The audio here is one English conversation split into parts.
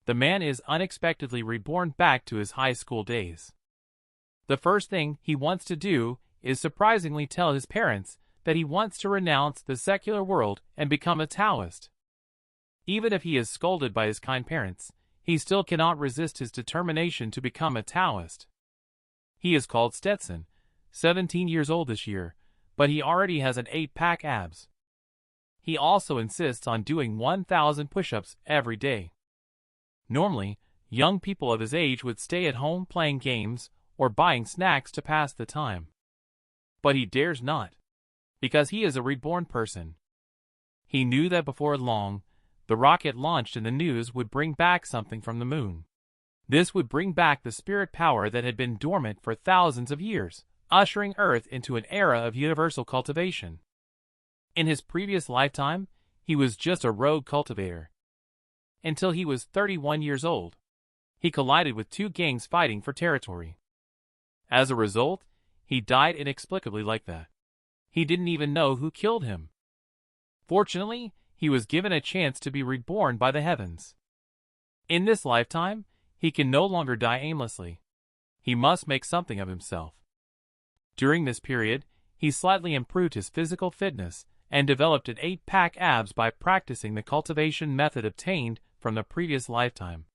the man is unexpectedly reborn back to his high school days. The first thing he wants to do is surprisingly tell his parents that he wants to renounce the secular world and become a Taoist. Even if he is scolded by his kind parents, he still cannot resist his determination to become a Taoist. He is called Stetson, 17 years old this year, but he already has an 8-pack abs. He also insists on doing 1,000 push-ups every day. Normally, young people of his age would stay at home playing games or buying snacks to pass the time. But he dares not, because he is a reborn person. He knew that before long, the rocket launched in the news would bring back something from the moon. This would bring back the spirit power that had been dormant for thousands of years, ushering Earth into an era of universal cultivation. In his previous lifetime, he was just a rogue cultivator. Until he was 31 years old, he collided with 2 gangs fighting for territory. As a result, he died inexplicably like that. He didn't even know who killed him. Fortunately, he was given a chance to be reborn by the heavens. In this lifetime, he can no longer die aimlessly. He must make something of himself. During this period, he slightly improved his physical fitness and developed an 8-pack abs by practicing the cultivation method obtained from the previous lifetime.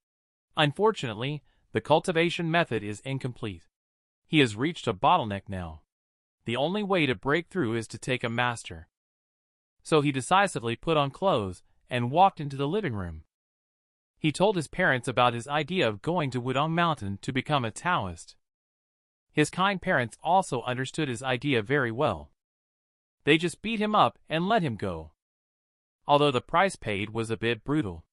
Unfortunately, the cultivation method is incomplete. He has reached a bottleneck now. The only way to break through is to take a master. So he decisively put on clothes and walked into the living room. He told his parents about his idea of going to Wudong Mountain to become a Taoist. His kind parents also understood his idea very well. They just beat him up and let him go. Although the price paid was a bit brutal.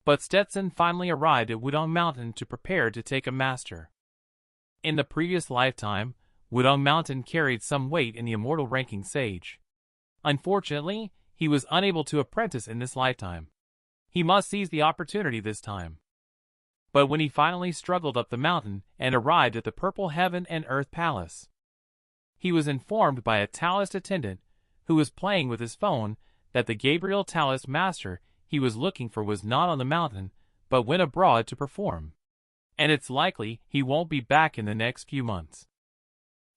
But Stetson finally arrived at Wudong Mountain to prepare to take a master. In the previous lifetime, Wudong Mountain carried some weight in the immortal ranking sage. Unfortunately, he was unable to apprentice in this lifetime. He must seize the opportunity this time. But when he finally struggled up the mountain and arrived at the Purple Heaven and Earth Palace, he was informed by a Taoist attendant who was playing with his phone that the Gabriel Taoist master he was looking for was not on the mountain, but went abroad to perform. And it's likely he won't be back in the next few months.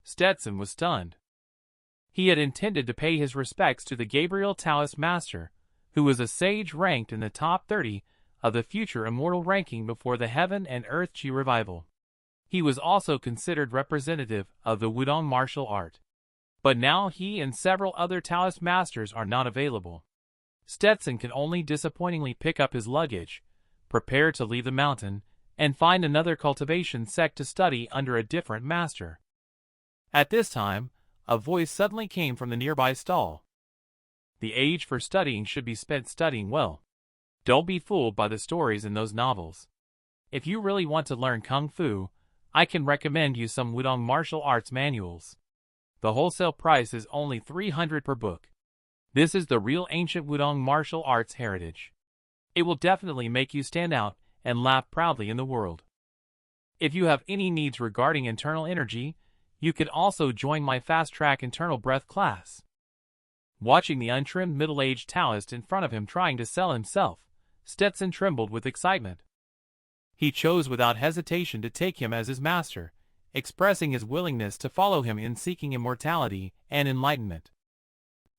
Stetson was stunned. He had intended to pay his respects to the Gabriel Taoist master, who was a sage ranked in the top 30 of the future immortal ranking before the Heaven and Earth Chi revival. He was also considered representative of the Wudong martial art. But now he and several other Taoist masters are not available. Stetson can only disappointingly pick up his luggage, prepare to leave the mountain, and find another cultivation sect to study under a different master. At this time, a voice suddenly came from the nearby stall. The age for studying should be spent studying well. Don't be fooled by the stories in those novels. If you really want to learn Kung Fu, I can recommend you some Wudong martial arts manuals. The wholesale price is only 300 per book. This is the real ancient Wudong martial arts heritage. It will definitely make you stand out and laugh proudly in the world. If you have any needs regarding internal energy, you can also join my fast-track internal breath class. Watching the untrimmed middle-aged Taoist in front of him trying to sell himself, Stetson trembled with excitement. He chose without hesitation to take him as his master, expressing his willingness to follow him in seeking immortality and enlightenment.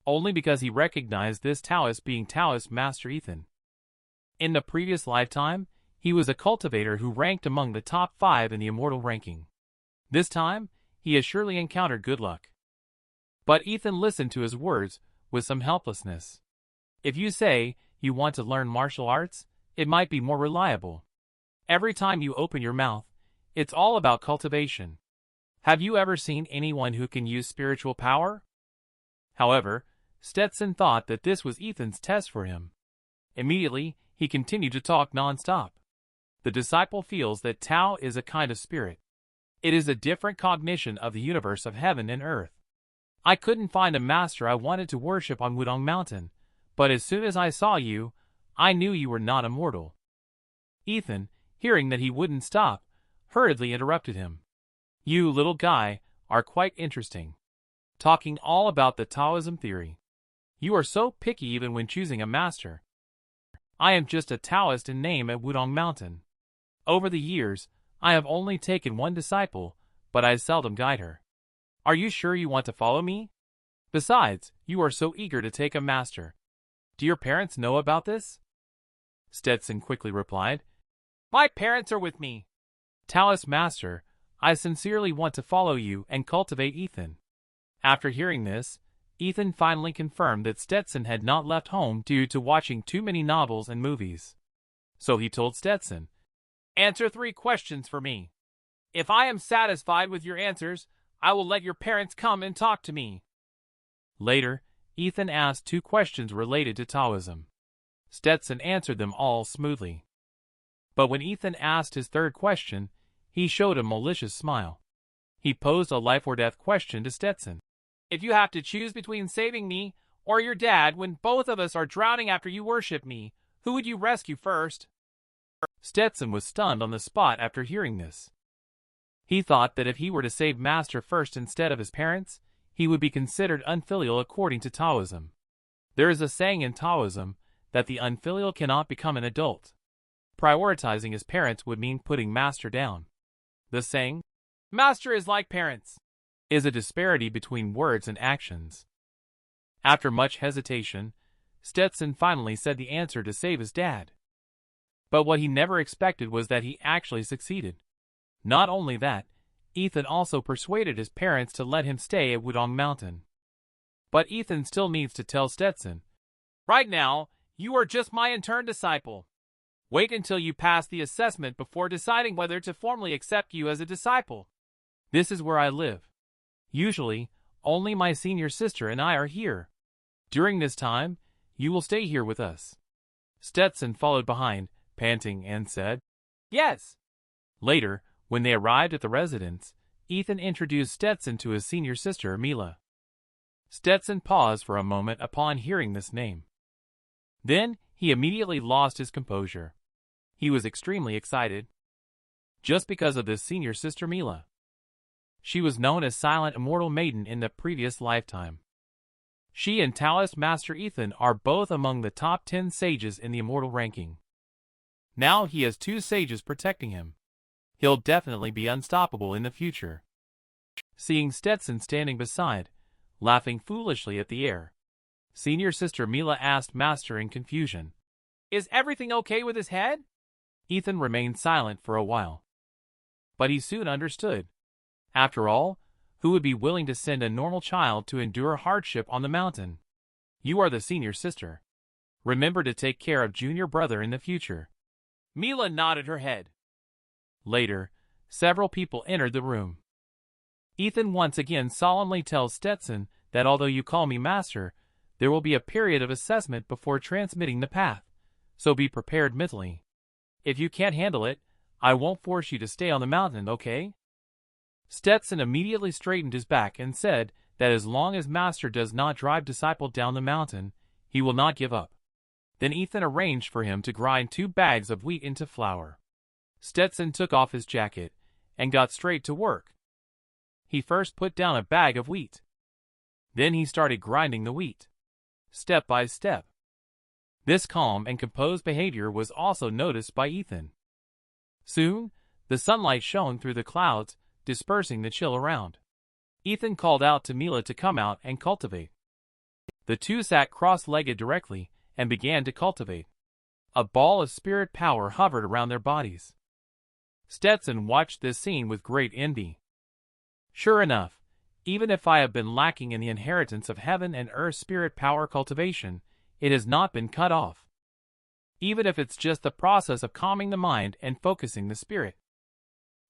Only because he recognized this Taoist being Taoist Master Ethan. In the previous lifetime, he was a cultivator who ranked among the top 5 in the immortal ranking. This time, he has surely encountered good luck. But Ethan listened to his words with some helplessness. If you say you want to learn martial arts, it might be more reliable. Every time you open your mouth, it's all about cultivation. Have you ever seen anyone who can use spiritual power? However, Stetson thought that this was Ethan's test for him. Immediately, he continued to talk non-stop. The disciple feels that Tao is a kind of spirit. It is a different cognition of the universe of heaven and earth. I couldn't find a master I wanted to worship on Wudong Mountain, but as soon as I saw you, I knew you were not immortal. Ethan, hearing that he wouldn't stop, hurriedly interrupted him. You, little guy, are quite interesting. Talking all about the Taoism theory. You are so picky even when choosing a master. I am just a Taoist in name at Wudong Mountain. Over the years, I have only taken one disciple, but I seldom guide her. Are you sure you want to follow me? Besides, you are so eager to take a master. Do your parents know about this? Stetson quickly replied, My parents are with me. Taoist master, I sincerely want to follow you and cultivate Ethan. After hearing this, Ethan finally confirmed that Stetson had not left home due to watching too many novels and movies. So he told Stetson, Answer 3 questions for me. If I am satisfied with your answers, I will let your parents come and talk to me. Later, Ethan asked 2 questions related to Taoism. Stetson answered them all smoothly. But when Ethan asked his 3rd question, he showed a malicious smile. He posed a life-or-death question to Stetson. If you have to choose between saving me or your dad when both of us are drowning after you worship me, who would you rescue first? Stetson was stunned on the spot after hearing this. He thought that if he were to save Master first instead of his parents, he would be considered unfilial according to Taoism. There is a saying in Taoism that the unfilial cannot become an adult. Prioritizing his parents would mean putting Master down. The saying, Master is like parents, is a disparity between words and actions. After much hesitation, Stetson finally said the answer to save his dad. But what he never expected was that he actually succeeded. Not only that, Ethan also persuaded his parents to let him stay at Wudong Mountain. But Ethan still needs to tell Stetson, Right now, you are just my intern disciple. Wait until you pass the assessment before deciding whether to formally accept you as a disciple. This is where I live. Usually, only my senior sister and I are here. During this time, you will stay here with us. Stetson followed behind, panting, and said, Yes. Later, when they arrived at the residence, Ethan introduced Stetson to his senior sister, Mila. Stetson paused for a moment upon hearing this name. Then, he immediately lost his composure. He was extremely excited. Just because of this senior sister Mila. She was known as Silent Immortal Maiden in the previous lifetime. She and Taoist Master Ethan are both among the top 10 sages in the immortal ranking. Now he has 2 sages protecting him. He'll definitely be unstoppable in the future. Seeing Stetson standing beside, laughing foolishly at the air, senior sister Mila asked Master in confusion, Is everything okay with his head? Ethan remained silent for a while. But he soon understood. After all, who would be willing to send a normal child to endure hardship on the mountain? You are the senior sister. Remember to take care of junior brother in the future. Mila nodded her head. Later, several people entered the room. Ethan once again solemnly tells Stetson that although you call me master, there will be a period of assessment before transmitting the path, so be prepared mentally. If you can't handle it, I won't force you to stay on the mountain, okay? Stetson immediately straightened his back and said that as long as Master does not drive disciple down the mountain, he will not give up. Then Ethan arranged for him to grind 2 bags of wheat into flour. Stetson took off his jacket and got straight to work. He first put down a bag of wheat. Then he started grinding the wheat, step by step. This calm and composed behavior was also noticed by Ethan. Soon, the sunlight shone through the clouds, dispersing the chill around. Ethan called out to Mila to come out and cultivate. The 2 sat cross-legged directly and began to cultivate. A ball of spirit power hovered around their bodies. Stetson watched this scene with great envy. Sure enough, even if I have been lacking in the inheritance of heaven and earth spirit power cultivation, it has not been cut off. Even if it's just the process of calming the mind and focusing the spirit.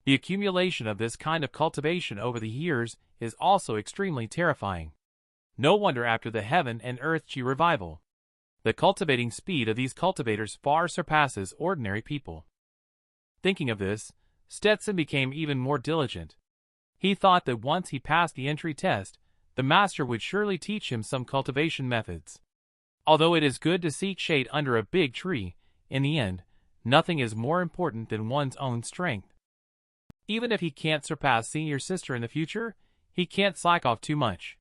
The accumulation of this kind of cultivation over the years is also extremely terrifying. No wonder after the Heaven and Earth Chi revival, the cultivating speed of these cultivators far surpasses ordinary people. Thinking of this, Stetson became even more diligent. He thought that once he passed the entry test, the master would surely teach him some cultivation methods. Although it is good to seek shade under a big tree, in the end, nothing is more important than one's own strength. Even if he can't surpass senior sister in the future, he can't slack off too much.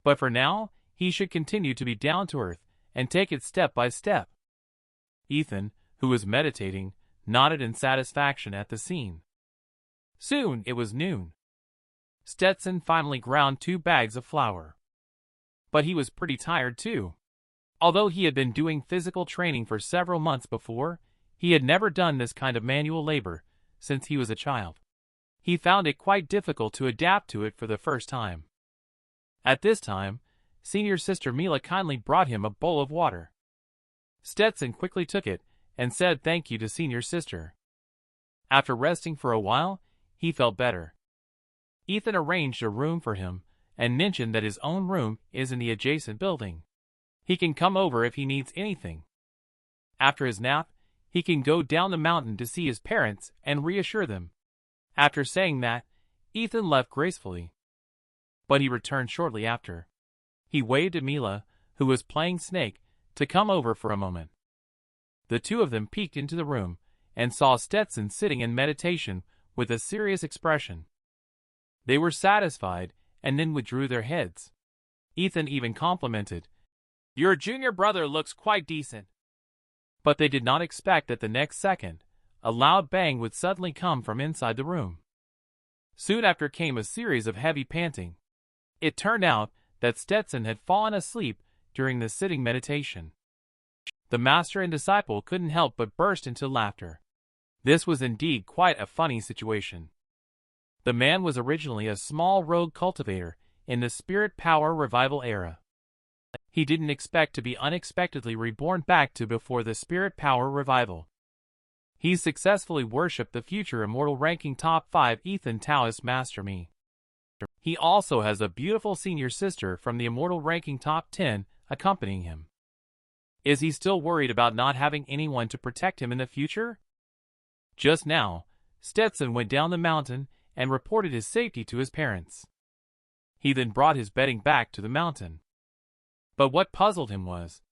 But for now, he should continue to be down to earth and take it step by step. Ethan, who was meditating, nodded in satisfaction at the scene. Soon it was noon. Stetson finally ground 2 bags of flour. But he was pretty tired too. Although he had been doing physical training for several months before, he had never done this kind of manual labor since he was a child. He found it quite difficult to adapt to it for the first time. At this time, senior sister Mila kindly brought him a bowl of water. Stetson quickly took it and said thank you to senior sister. After resting for a while, he felt better. Ethan arranged a room for him and mentioned that his own room is in the adjacent building. He can come over if he needs anything. After his nap, he can go down the mountain to see his parents and reassure them. After saying that, Ethan left gracefully. But he returned shortly after. He waved at Mila, who was playing Snake, to come over for a moment. The 2 of them peeked into the room and saw Stetson sitting in meditation with a serious expression. They were satisfied and then withdrew their heads. Ethan even complimented, "Your junior brother looks quite decent." But they did not expect that the next second, a loud bang would suddenly come from inside the room. Soon after came a series of heavy panting. It turned out that Stetson had fallen asleep during the sitting meditation. The master and disciple couldn't help but burst into laughter. This was indeed quite a funny situation. The man was originally a small rogue cultivator in the Spirit Power Revival era. He didn't expect to be unexpectedly reborn back to before the Spirit Power Revival. He successfully worshipped the future immortal ranking top 5 Ethan Taoist Master Me. He also has a beautiful senior sister from the immortal ranking top 10 accompanying him. Is he still worried about not having anyone to protect him in the future? Just now, Stetson went down the mountain and reported his safety to his parents. He then brought his bedding back to the mountain. But what puzzled him was,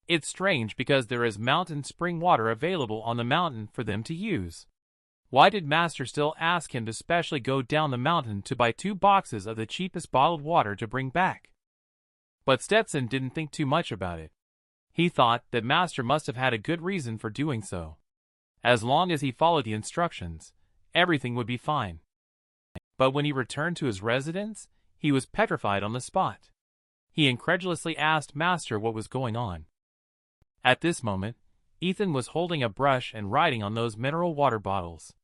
it's strange because there is mountain spring water available on the mountain for them to use. Why did Master still ask him to specially go down the mountain to buy 2 boxes of the cheapest bottled water to bring back? But Stetson didn't think too much about it. He thought that Master must have had a good reason for doing so. As long as he followed the instructions, everything would be fine. But when he returned to his residence, he was petrified on the spot. He incredulously asked Master what was going on. At this moment, Ethan was holding a brush and writing on those mineral water bottles.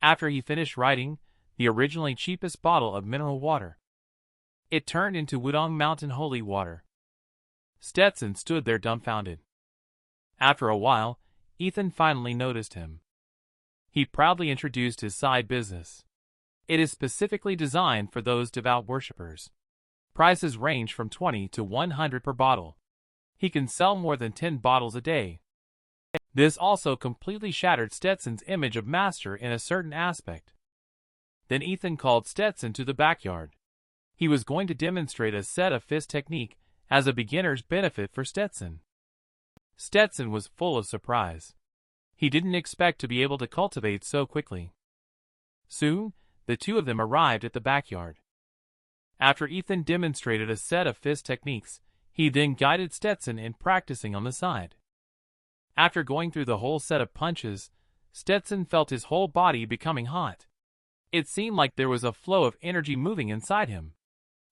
After he finished writing, the originally cheapest bottle of mineral water, it turned into Wudong Mountain holy water. Stetson stood there dumbfounded. After a while, Ethan finally noticed him. He proudly introduced his side business. It is specifically designed for those devout worshippers. Prices range from 20 to 100 per bottle. He can sell more than 10 bottles a day. This also completely shattered Stetson's image of Master in a certain aspect. Then Ethan called Stetson to the backyard. He was going to demonstrate a set of fist technique as a beginner's benefit for Stetson. Stetson was full of surprise. He didn't expect to be able to cultivate so quickly. Soon, the 2 of them arrived at the backyard. After Ethan demonstrated a set of fist techniques, he then guided Stetson in practicing on the side. After going through the whole set of punches, Stetson felt his whole body becoming hot. It seemed like there was a flow of energy moving inside him.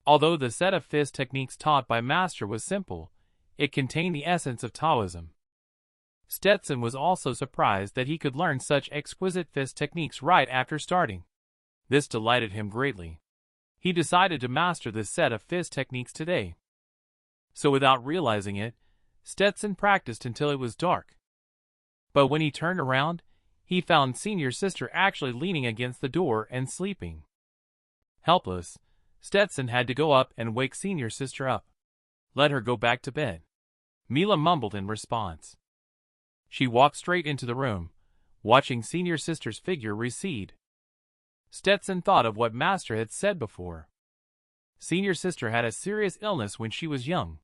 Although the set of fist techniques taught by Master was simple, it contained the essence of Taoism. Stetson was also surprised that he could learn such exquisite fist techniques right after starting. This delighted him greatly. He decided to master this set of fist techniques today. So without realizing it, Stetson practiced until it was dark. But when he turned around, he found senior sister actually leaning against the door and sleeping. Helpless, Stetson had to go up and wake senior sister up. Let her go back to bed. Mila mumbled in response. She walked straight into the room, watching senior sister's figure recede. Stetson thought of what Master had said before. Senior sister had a serious illness when she was young.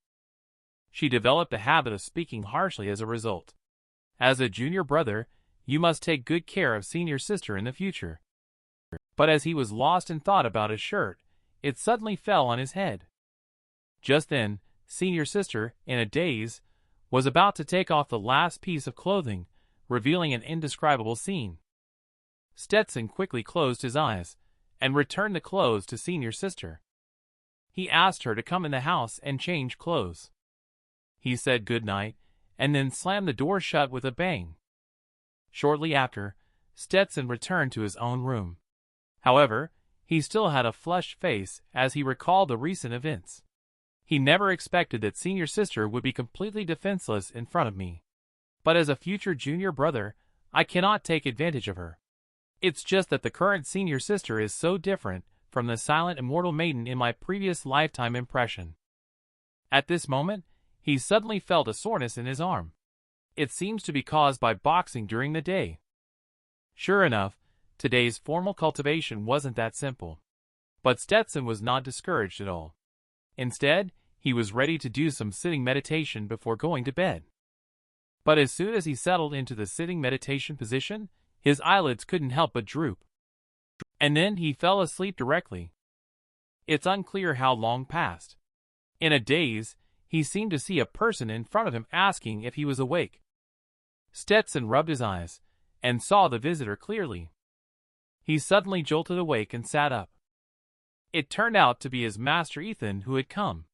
She developed a habit of speaking harshly as a result. As a junior brother, you must take good care of senior sister in the future. But as he was lost in thought about his shirt, it suddenly fell on his head. Just then, senior sister, in a daze, was about to take off the last piece of clothing, revealing an indescribable scene. Stetson quickly closed his eyes and returned the clothes to senior sister. He asked her to come in the house and change clothes. He said good night and then slammed the door shut with a bang. Shortly after, Stetson returned to his own room. However, he still had a flushed face as he recalled the recent events. He never expected that senior sister would be completely defenseless in front of me. But as a future junior brother, I cannot take advantage of her. It's just that the current senior sister is so different from the silent immortal maiden in my previous lifetime impression. At this moment, he suddenly felt a soreness in his arm. It seems to be caused by boxing during the day. Sure enough, today's formal cultivation wasn't that simple. But Stetson was not discouraged at all. Instead, he was ready to do some sitting meditation before going to bed. But as soon as he settled into the sitting meditation position, his eyelids couldn't help but droop. And then he fell asleep directly. It's unclear how long passed. In a daze, he seemed to see a person in front of him asking if he was awake. Stetson rubbed his eyes and saw the visitor clearly. He suddenly jolted awake and sat up. It turned out to be his master Ethan who had come.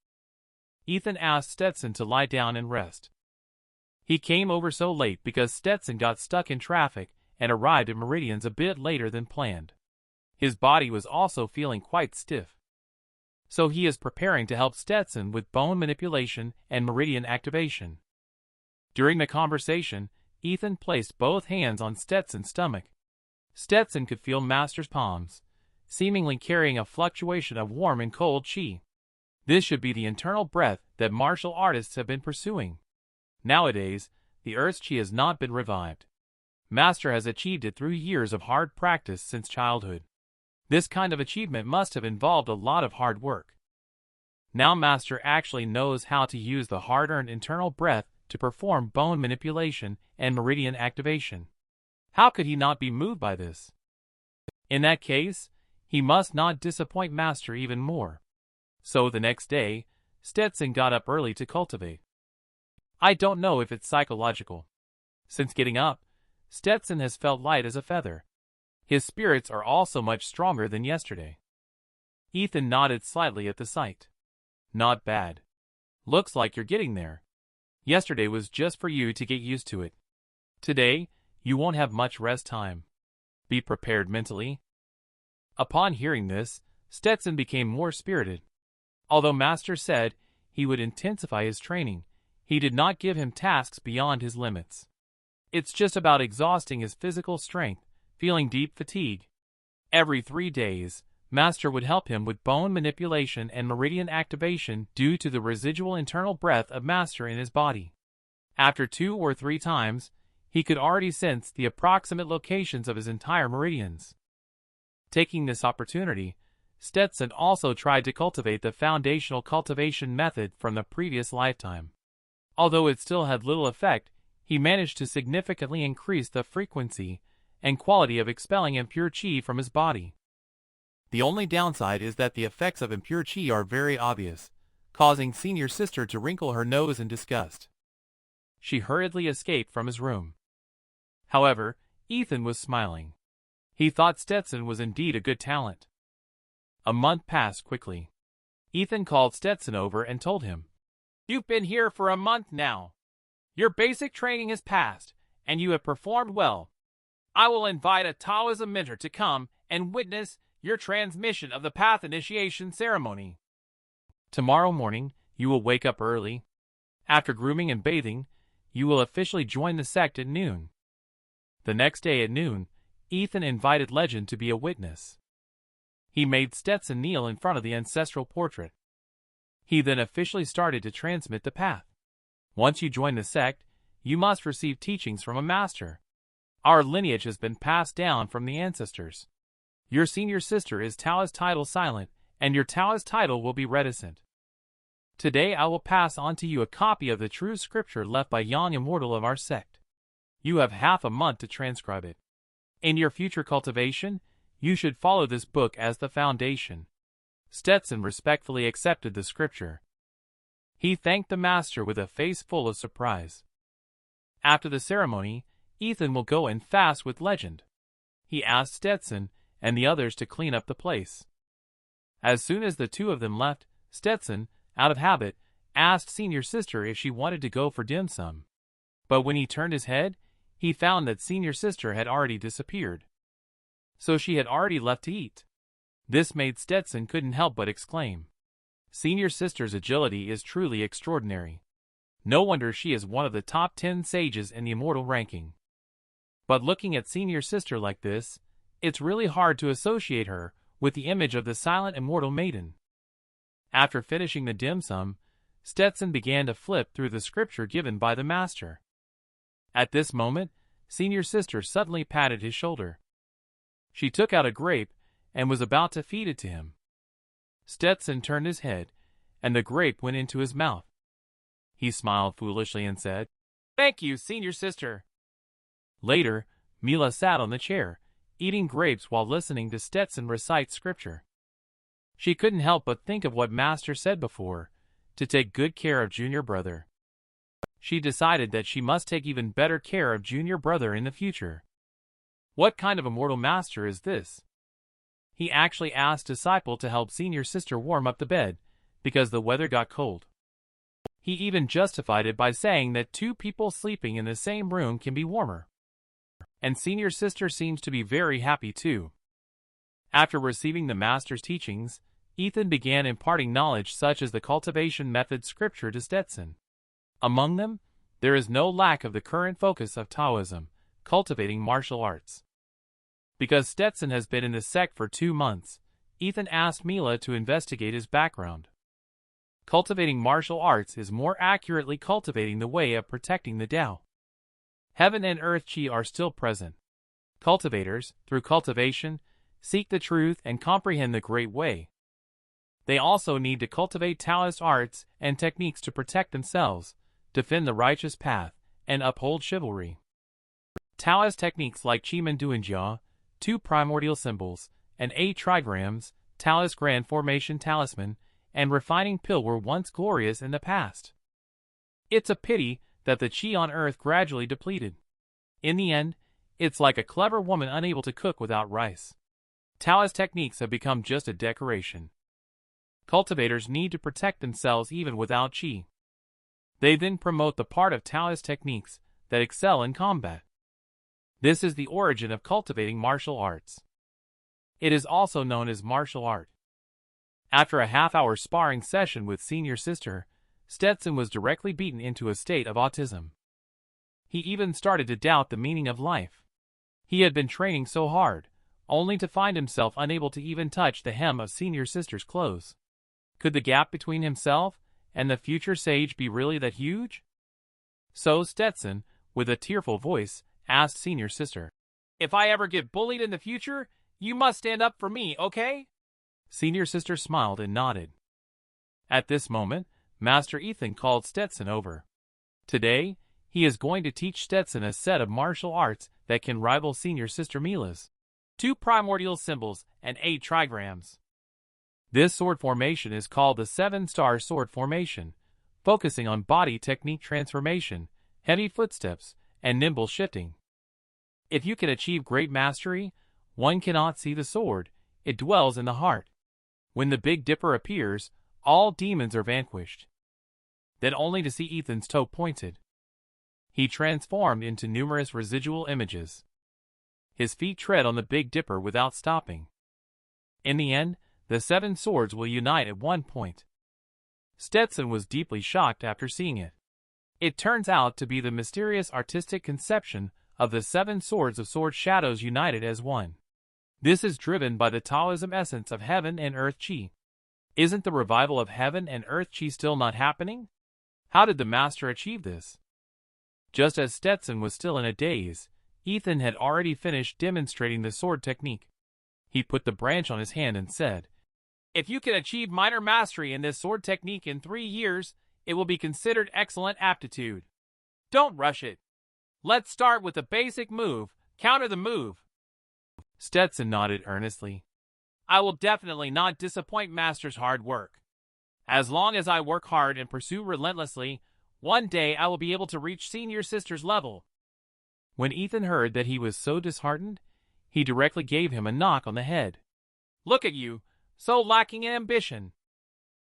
Ethan asked Stetson to lie down and rest. He came over so late because Stetson got stuck in traffic and arrived at Meridians a bit later than planned. His body was also feeling quite stiff. So he is preparing to help Stetson with bone manipulation and meridian activation. During the conversation, Ethan placed both hands on Stetson's stomach. Stetson could feel Master's palms, seemingly carrying a fluctuation of warm and cold chi. This should be the internal breath that martial artists have been pursuing. Nowadays, the Earth's chi has not been revived. Master has achieved it through years of hard practice since childhood. This kind of achievement must have involved a lot of hard work. Now Master actually knows how to use the hard-earned internal breath to perform bone manipulation and meridian activation. How could he not be moved by this? In that case, he must not disappoint Master even more. So the next day, Stetson got up early to cultivate. I don't know if it's psychological. Since getting up, Stetson has felt light as a feather. His spirits are also much stronger than yesterday. Ethan nodded slightly at the sight. Not bad. Looks like you're getting there. Yesterday was just for you to get used to it. Today, you won't have much rest time. Be prepared mentally. Upon hearing this, Stetson became more spirited. Although Master said he would intensify his training, he did not give him tasks beyond his limits. It's just about exhausting his physical strength, feeling deep fatigue. Every 3 days, Master would help him with bone manipulation and meridian activation due to the residual internal breath of Master in his body. After 2 or 3 times, he could already sense the approximate locations of his entire meridians. Taking this opportunity, Stetson also tried to cultivate the foundational cultivation method from the previous lifetime. Although it still had little effect, he managed to significantly increase the frequency and quality of expelling impure chi from his body. The only downside is that the effects of impure chi are very obvious, causing senior sister to wrinkle her nose in disgust. She hurriedly escaped from his room. However, Ethan was smiling. He thought Stetson was indeed a good talent. A month passed quickly. Ethan called Stetson over and told him, "You've been here for a month now. Your basic training has passed, and you have performed well. I will invite a Taoism mentor to come and witness your transmission of the path initiation ceremony. Tomorrow morning, you will wake up early. After grooming and bathing, you will officially join the sect at noon." The next day at noon, Ethan invited Legend to be a witness. He made Stetson kneel in front of the ancestral portrait. He then officially started to transmit the path. Once you join the sect, you must receive teachings from a master. Our lineage has been passed down from the ancestors. Your senior sister is Taoist title silent, and your Taoist title will be reticent. Today I will pass on to you a copy of the true scripture left by Young Immortal of our sect. You have half a month to transcribe it. In your future cultivation, you should follow this book as the foundation. Stetson respectfully accepted the scripture. He thanked the master with a face full of surprise. After the ceremony, Ethan will go and fast with Legend. He asked Stetson and the others to clean up the place. As soon as the two of them left, Stetson, out of habit, asked Senior Sister if she wanted to go for dim sum. But when he turned his head, he found that Senior Sister had already disappeared. So she had already left to eat. This made Stetson couldn't help but exclaim. Senior Sister's agility is truly extraordinary. No wonder she is one of the top 10 sages in the immortal ranking. But looking at Senior Sister like this, it's really hard to associate her with the image of the silent immortal maiden. After finishing the dim sum, Stetson began to flip through the scripture given by the master. At this moment, Senior Sister suddenly patted his shoulder. She took out a grape and was about to feed it to him. Stetson turned his head, and the grape went into his mouth. He smiled foolishly and said, "Thank you, Senior Sister." Later, Mila sat on the chair, eating grapes while listening to Stetson recite scripture. She couldn't help but think of what Master said before, to take good care of Junior Brother. She decided that she must take even better care of Junior Brother in the future. What kind of immortal master is this? He actually asked Disciple to help Senior Sister warm up the bed, because the weather got cold. He even justified it by saying that two people sleeping in the same room can be warmer. And Senior Sister seems to be very happy too. After receiving the Master's teachings, Ethan began imparting knowledge such as the cultivation method scripture to Stetson. Among them, there is no lack of the current focus of Taoism, cultivating martial arts. Because Stetson has been in the sect for 2 months, Ethan asked Mila to investigate his background. Cultivating martial arts is more accurately cultivating the way of protecting the Tao. Heaven and earth chi are still present. Cultivators, through cultivation, seek the truth and comprehend the great way. They also need to cultivate Taoist arts and techniques to protect themselves, defend the righteous path, and uphold chivalry. Taoist techniques like Qi Men Duanjia, 2 primordial symbols, and 8 trigrams, Taoist Grand Formation Talisman, and Refining Pill were once glorious in the past. It's a pity that the Qi on Earth gradually depleted. In the end, it's like a clever woman unable to cook without rice. Taoist techniques have become just a decoration. Cultivators need to protect themselves even without Qi. They then promote the part of Taoist techniques that excel in combat. This is the origin of cultivating martial arts. It is also known as martial art. After a half-hour sparring session with Senior Sister, Stetson was directly beaten into a state of autism. He even started to doubt the meaning of life. He had been training so hard, only to find himself unable to even touch the hem of Senior Sister's clothes. Could the gap between himself and the future sage be really that huge? So Stetson, with a tearful voice, asked Senior Sister, "If I ever get bullied in the future, you must stand up for me, okay?" Senior Sister smiled and nodded. At this moment, Master Ethan called Stetson over. Today, he is going to teach Stetson a set of martial arts that can rival Senior Sister Mila's 2 primordial symbols and 8 trigrams. This sword formation is called the 7-star sword formation, focusing on body technique transformation, heavy footsteps, and nimble shifting. If you can achieve great mastery, one cannot see the sword, it dwells in the heart. When the Big Dipper appears, all demons are vanquished. Then only to see Ethan's toe pointed. He transformed into numerous residual images. His feet tread on the Big Dipper without stopping. In the end, the 7 swords will unite at one point. Stetson was deeply shocked after seeing it. It turns out to be the mysterious artistic conception of the 7 swords of sword shadows united as one. This is driven by the Taoism essence of heaven and earth chi. Isn't the revival of heaven and earth chi still not happening? How did the master achieve this? Just as Stetson was still in a daze, Ethan had already finished demonstrating the sword technique. He put the branch on his hand and said, "If you can achieve minor mastery in this sword technique in 3 years, it will be considered excellent aptitude. Don't rush it. Let's start with the basic move, counter the move." Stetson nodded earnestly. "I will definitely not disappoint Master's hard work." As long as I work hard and pursue relentlessly, one day I will be able to reach senior sister's level. When Ethan heard that he was so disheartened, he directly gave him a knock on the head. Look at you, so lacking in ambition.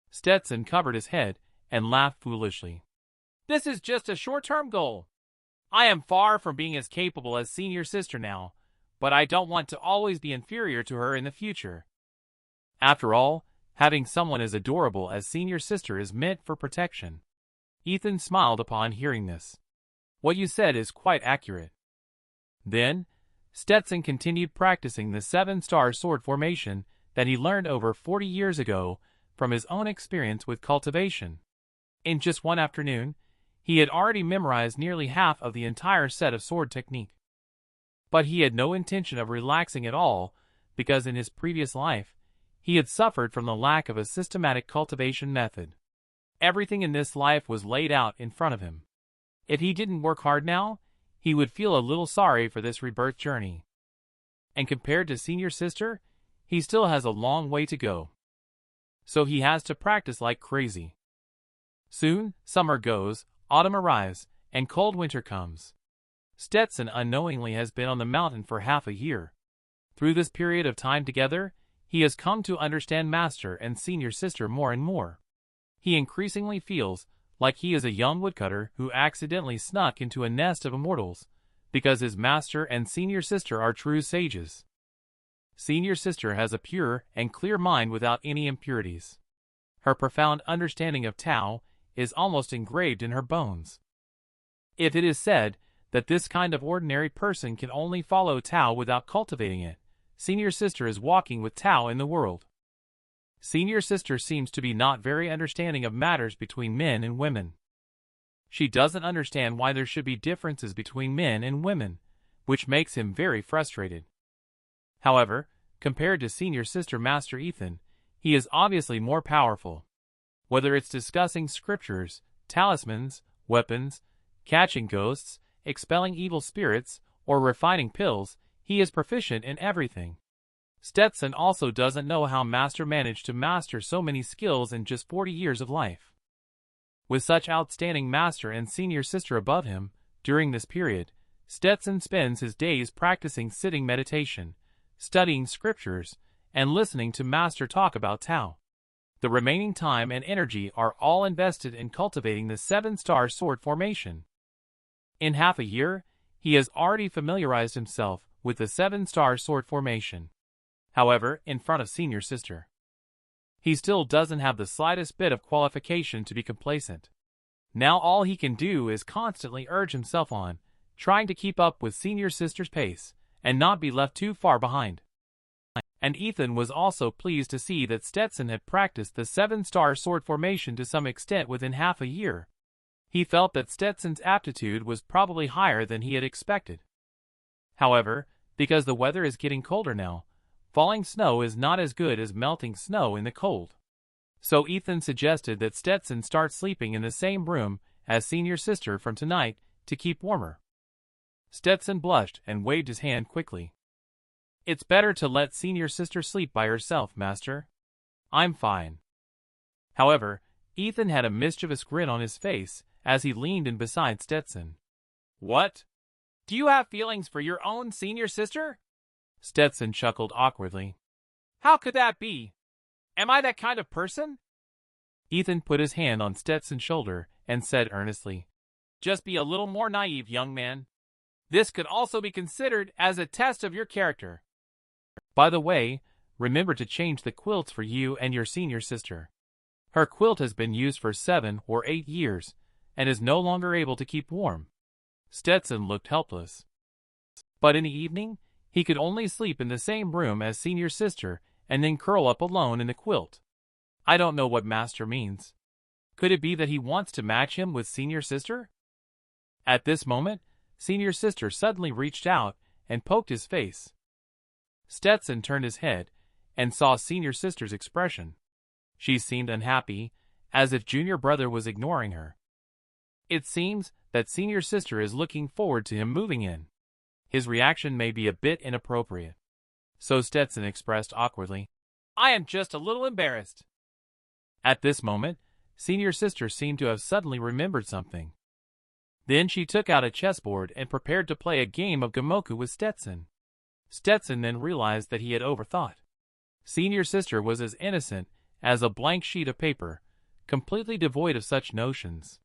Stetson covered his head and laughed foolishly. This is just a short-term goal. I am far from being as capable as senior sister now, but I don't want to always be inferior to her in the future. After all, having someone as adorable as senior sister is meant for protection. Ethan smiled upon hearing this. What you said is quite accurate. Then, Stetson continued practicing the 7-star sword formation that he learned over 40 years ago from his own experience with cultivation. In just one afternoon, he had already memorized nearly half of the entire set of sword technique. But he had no intention of relaxing at all, because in his previous life, he had suffered from the lack of a systematic cultivation method. Everything in this life was laid out in front of him. If he didn't work hard now, he would feel a little sorry for this rebirth journey. And compared to senior sister, he still has a long way to go. So he has to practice like crazy. Soon, summer goes, autumn arrives, and cold winter comes. Stetson unknowingly has been on the mountain for half a year. Through this period of time together, he has come to understand Master and senior sister more and more. He increasingly feels like he is a young woodcutter who accidentally snuck into a nest of immortals, because his master and senior sister are true sages. Senior sister has a pure and clear mind without any impurities. Her profound understanding of Tao is almost engraved in her bones. If it is said that this kind of ordinary person can only follow Tao without cultivating it, senior sister is walking with Tao in the world. Senior sister seems to be not very understanding of matters between men and women. She doesn't understand why there should be differences between men and women, which makes him very frustrated. However, compared to senior sister Master Ethan, he is obviously more powerful. Whether it's discussing scriptures, talismans, weapons, catching ghosts, expelling evil spirits, or refining pills, he is proficient in everything. Stetson also doesn't know how Master managed to master so many skills in just 40 years of life. With such outstanding Master and senior sister above him, during this period, Stetson spends his days practicing sitting meditation, studying scriptures, and listening to Master talk about Tao. The remaining time and energy are all invested in cultivating the 7-star sword formation. In half a year, he has already familiarized himself with the 7-star sword formation. However, in front of senior sister, he still doesn't have the slightest bit of qualification to be complacent. Now all he can do is constantly urge himself on, trying to keep up with senior sister's pace, and not be left too far behind. And Ethan was also pleased to see that Stetson had practiced the 7-star sword formation to some extent within half a year. He felt that Stetson's aptitude was probably higher than he had expected. However, because the weather is getting colder now, falling snow is not as good as melting snow in the cold. So Ethan suggested that Stetson start sleeping in the same room as senior sister from tonight to keep warmer. Stetson blushed and waved his hand quickly. It's better to let senior sister sleep by herself, Master. I'm fine. However, Ethan had a mischievous grin on his face as he leaned in beside Stetson. What? Do you have feelings for your own senior sister? Stetson chuckled awkwardly. How could that be? Am I that kind of person? Ethan put his hand on Stetson's shoulder and said earnestly, Just be a little more naive, young man. This could also be considered as a test of your character. By the way, remember to change the quilts for you and your senior sister. Her quilt has been used for 7 or 8 years and is no longer able to keep warm. Stetson looked helpless. But in the evening, he could only sleep in the same room as senior sister and then curl up alone in the quilt. I don't know what Master means. Could it be that he wants to match him with senior sister? At this moment, senior sister suddenly reached out and poked his face. Stetson turned his head and saw senior sister's expression. She seemed unhappy, as if junior brother was ignoring her. It seems that senior sister is looking forward to him moving in. His reaction may be a bit inappropriate. So Stetson expressed awkwardly, I am just a little embarrassed. At this moment, senior sister seemed to have suddenly remembered something. Then she took out a chessboard and prepared to play a game of Gamoku with Stetson. Stetson then realized that he had overthought. Senior sister was as innocent as a blank sheet of paper, completely devoid of such notions.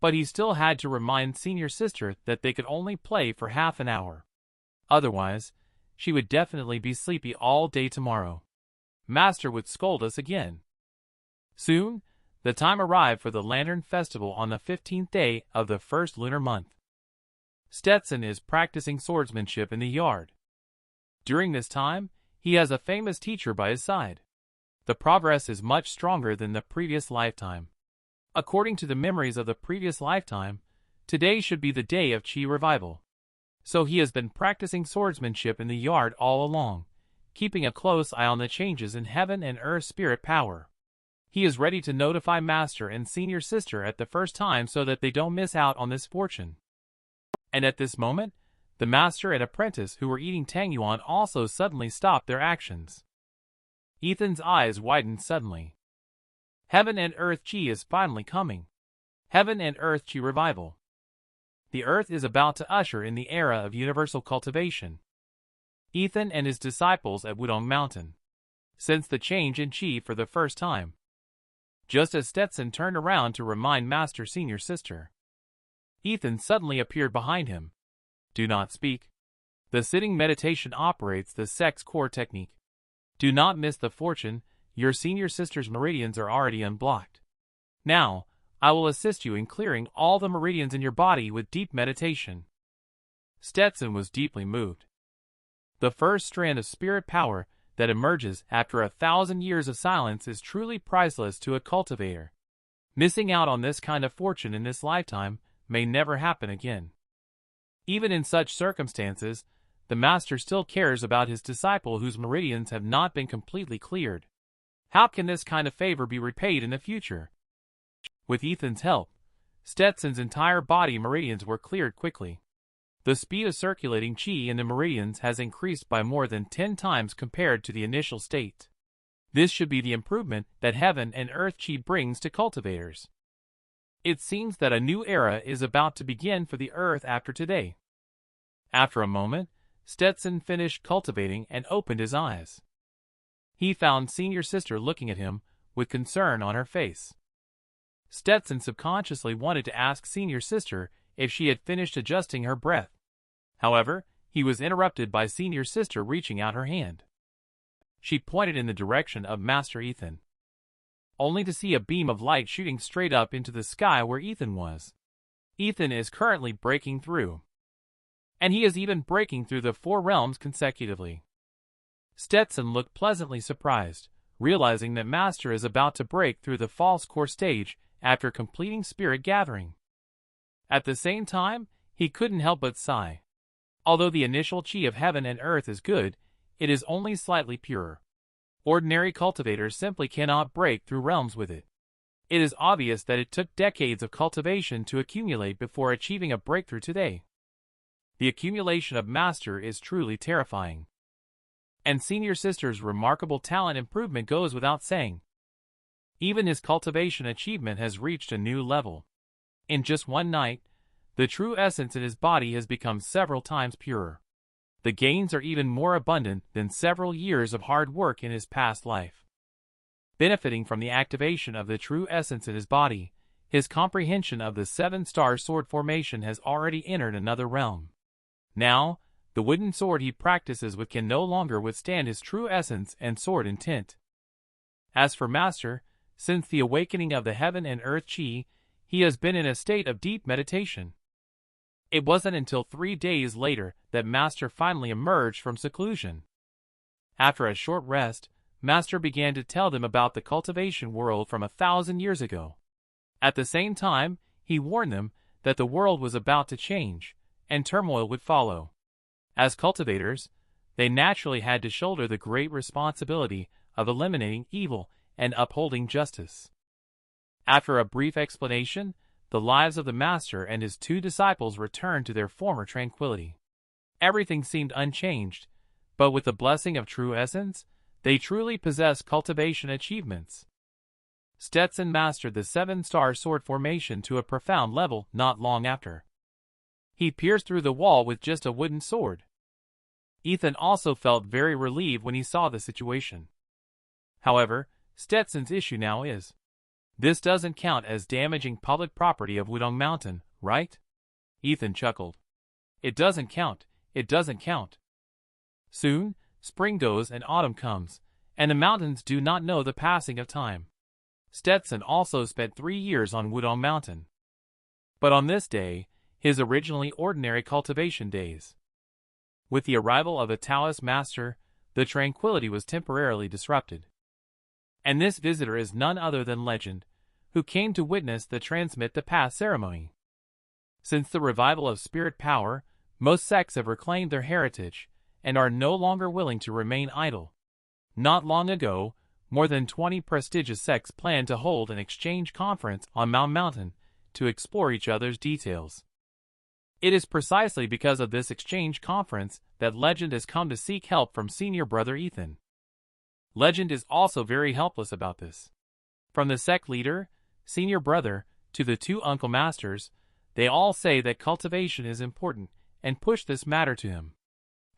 But he still had to remind senior sister that they could only play for half an hour. Otherwise, she would definitely be sleepy all day tomorrow. Master would scold us again. Soon, the time arrived for the Lantern Festival on the 15th day of the first lunar month. Stetson is practicing swordsmanship in the yard. During this time, he has a famous teacher by his side. The progress is much stronger than the previous lifetime. According to the memories of the previous lifetime, today should be the day of Chi revival. So he has been practicing swordsmanship in the yard all along, keeping a close eye on the changes in heaven and earth spirit power. He is ready to notify Master and Senior Sister at the first time so that they don't miss out on this fortune. And at this moment, the Master and apprentice who were eating tangyuan also suddenly stopped their actions. Ethan's eyes widened suddenly. Heaven and Earth Chi is finally coming. Heaven and Earth Chi revival. The Earth is about to usher in the era of universal cultivation. Ethan and his disciples at Wudong Mountain sense the change in Chi for the first time. Just as Stetson turned around to remind Master Senior Sister, Ethan suddenly appeared behind him. Do not speak. The sitting meditation operates the sex core technique. Do not miss the fortune, your senior sister's meridians are already unblocked. Now, I will assist you in clearing all the meridians in your body with deep meditation. Stetson was deeply moved. The first strand of spirit power that emerges after 1,000 years of silence is truly priceless to a cultivator. Missing out on this kind of fortune in this lifetime may never happen again. Even in such circumstances, the Master still cares about his disciple whose meridians have not been completely cleared. How can this kind of favor be repaid in the future? With Ethan's help, Stetson's entire body meridians were cleared quickly. The speed of circulating Chi in the meridians has increased by more than 10 times compared to the initial state. This should be the improvement that Heaven and Earth Chi brings to cultivators. It seems that a new era is about to begin for the Earth after today. After a moment, Stetson finished cultivating and opened his eyes. He found Senior Sister looking at him with concern on her face. Stetson subconsciously wanted to ask Senior Sister if she had finished adjusting her breath. However, he was interrupted by Senior Sister reaching out her hand. She pointed in the direction of Master Ethan, only to see a beam of light shooting straight up into the sky where Ethan was. Ethan is currently breaking through. And he is even breaking through the 4 realms consecutively. Stetson looked pleasantly surprised, realizing that Master is about to break through the false core stage after completing spirit gathering. At the same time, he couldn't help but sigh. Although the initial Chi of heaven and earth is good, it is only slightly purer. Ordinary cultivators simply cannot break through realms with it. It is obvious that it took decades of cultivation to accumulate before achieving a breakthrough today. The accumulation of Master is truly terrifying. And Senior Sister's remarkable talent improvement goes without saying. Even his cultivation achievement has reached a new level. In just one night, the true essence in his body has become several times purer. The gains are even more abundant than several years of hard work in his past life. Benefiting from the activation of the true essence in his body, his comprehension of the 7-star sword formation has already entered another realm. Now, the wooden sword he practices with can no longer withstand his true essence and sword intent. As for Master, since the awakening of the heaven and earth Chi, he has been in a state of deep meditation. It wasn't until 3 days later that Master finally emerged from seclusion. After a short rest, Master began to tell them about the cultivation world from 1,000 years ago. At the same time, he warned them that the world was about to change, and turmoil would follow. As cultivators, they naturally had to shoulder the great responsibility of eliminating evil and upholding justice. After a brief explanation, the lives of the Master and his 2 disciples returned to their former tranquility. Everything seemed unchanged, but with the blessing of true essence, they truly possess cultivation achievements. Stetson mastered the 7-star sword formation to a profound level not long after. He pierced through the wall with just a wooden sword. Ethan also felt very relieved when he saw the situation. However, Stetson's issue now is, this doesn't count as damaging public property of Wudong Mountain, right? Ethan chuckled. It doesn't count, it doesn't count. Soon, spring goes and autumn comes, and the mountains do not know the passing of time. Stetson also spent 3 years on Wudong Mountain. But on this day, his originally ordinary cultivation days, with the arrival of a Taoist master, the tranquility was temporarily disrupted. And this visitor is none other than Legend, who came to witness the Transmit the Path ceremony. Since the revival of spirit power, most sects have reclaimed their heritage and are no longer willing to remain idle. Not long ago, more than 20 prestigious sects planned to hold an exchange conference on Mount Mountain to explore each other's details. It is precisely because of this exchange conference that Legend has come to seek help from senior brother Ethan. Legend is also very helpless about this. From the sect leader, senior brother, to the 2 uncle masters, they all say that cultivation is important and push this matter to him.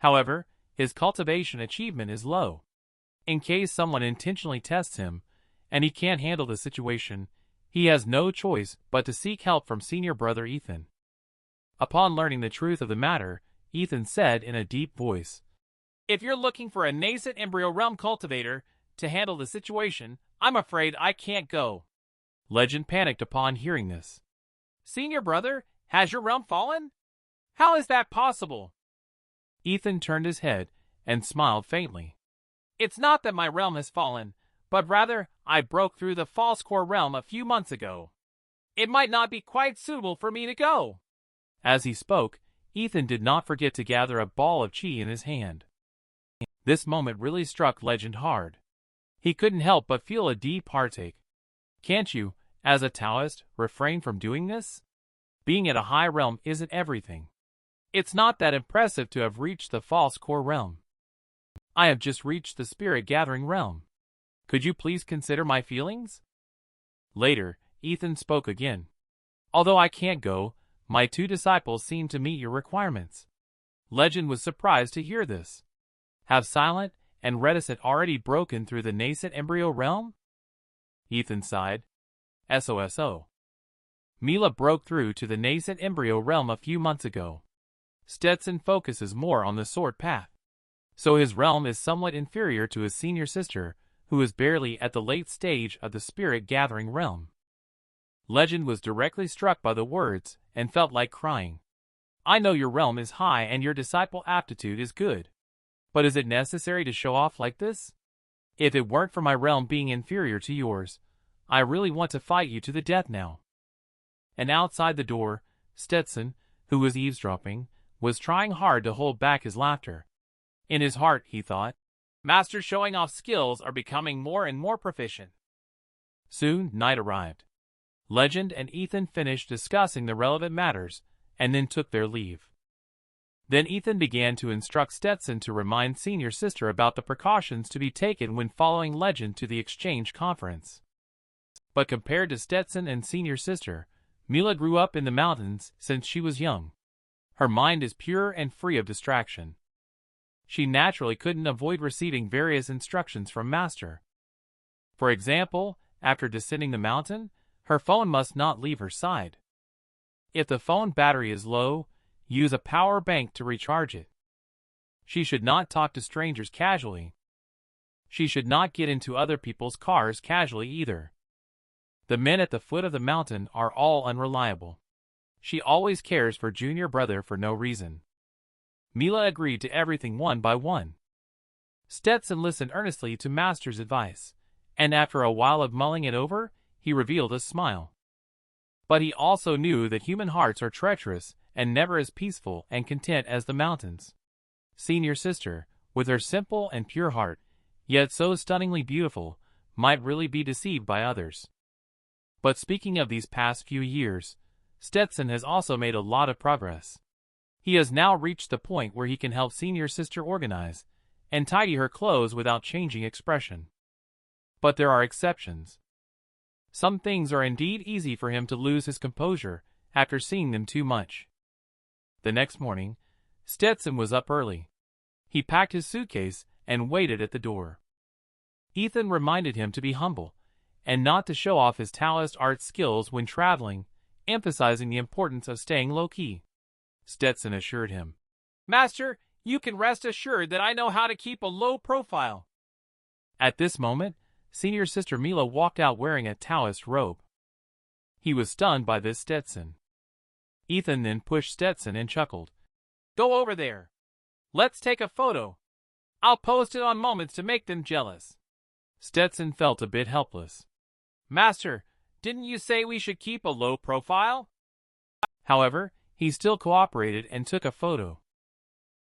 However, his cultivation achievement is low. In case someone intentionally tests him, and he can't handle the situation, he has no choice but to seek help from senior brother Ethan. Upon learning the truth of the matter, Ethan said in a deep voice, "If you're looking for a nascent embryo realm cultivator to handle the situation, I'm afraid I can't go." Legend panicked upon hearing this. "Senior brother, has your realm fallen? How is that possible?" Ethan turned his head and smiled faintly. "It's not that my realm has fallen, but rather I broke through the false core realm a few months ago. It might not be quite suitable for me to go." As he spoke, Ethan did not forget to gather a ball of chi in his hand. This moment really struck Legend hard. He couldn't help but feel a deep heartache. Can't you, as a Taoist, refrain from doing this? Being at a high realm isn't everything. It's not that impressive to have reached the false core realm. I have just reached the spirit gathering realm. Could you please consider my feelings? Later, Ethan spoke again. Although I can't go, my 2 disciples seem to meet your requirements. Legend was surprised to hear this. Have silent and reticent already broken through the nascent embryo realm? Ethan sighed. SOSO. Mila broke through to the nascent embryo realm a few months ago. Stetson focuses more on the sword path, so his realm is somewhat inferior to his senior sister, who is barely at the late stage of the spirit gathering realm. Legend was directly struck by the words and felt like crying. I know your realm is high and your disciple aptitude is good. But is it necessary to show off like this? If it weren't for my realm being inferior to yours, I really want to fight you to the death now. And outside the door, Stetson, who was eavesdropping, was trying hard to hold back his laughter. In his heart, he thought, masters showing off skills are becoming more and more proficient. Soon, night arrived. Legend and Ethan finished discussing the relevant matters, and then took their leave. Then Ethan began to instruct Stetson to remind senior sister about the precautions to be taken when following Legend to the exchange conference. But compared to Stetson and senior sister, Mila grew up in the mountains since she was young. Her mind is pure and free of distraction. She naturally couldn't avoid receiving various instructions from Master. For example, after descending the mountain, her phone must not leave her side. If the phone battery is low, use a power bank to recharge it. She should not talk to strangers casually. She should not get into other people's cars casually either. The men at the foot of the mountain are all unreliable. She always cares for junior brother for no reason. Mila agreed to everything one by one. Stetson listened earnestly to Master's advice, and after a while of mulling it over, he revealed a smile. But he also knew that human hearts are treacherous and never as peaceful and content as the mountains. Senior sister, with her simple and pure heart, yet so stunningly beautiful, might really be deceived by others. But speaking of these past few years, Stetson has also made a lot of progress. He has now reached the point where he can help senior sister organize and tidy her clothes without changing expression. But there are exceptions. Some things are indeed easy for him to lose his composure after seeing them too much. The next morning, Stetson was up early. He packed his suitcase and waited at the door. Ethan reminded him to be humble and not to show off his Taoist art skills when traveling, emphasizing the importance of staying low-key. Stetson assured him, "Master, you can rest assured that I know how to keep a low profile." At this moment, Senior Sister Mila walked out wearing a Taoist robe. He was stunned by this Stetson. Ethan then pushed Stetson and chuckled. "Go over there. Let's take a photo. I'll post it on Moments to make them jealous." Stetson felt a bit helpless. "Master, didn't you say we should keep a low profile?" However, he still cooperated and took a photo.